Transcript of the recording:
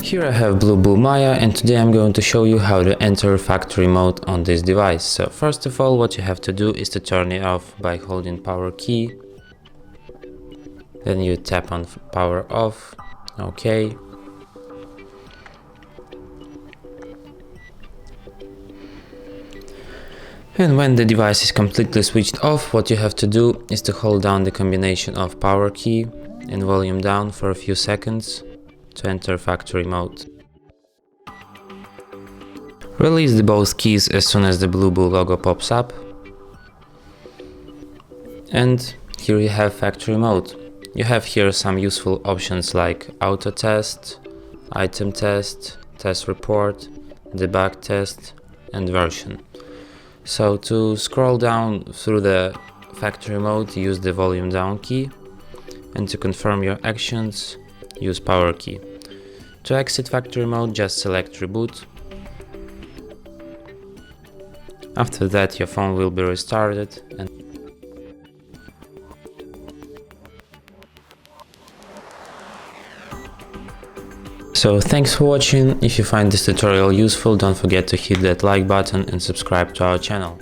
Here I have BLUBOO Maya, and today I'm going to show you how to enter factory mode on this device. So first of all, what you have to do is to turn it off by holding power key. Then you tap on power off. OK. And when the device is completely switched off, what you have to do is to hold down the combination of power key and volume down for a few seconds to enter factory mode. Release the both keys as soon as the BLUBOO logo pops up. And here you have factory mode. You have here some useful options like auto test, item test, test report, debug test, and version. So to scroll down through the factory mode, use the volume down key, and to confirm your actions, use power key. To exit factory mode, just select reboot. After that, your phone will be restarted. So thanks for watching. If you find this tutorial useful, don't forget to hit that like button and subscribe to our channel.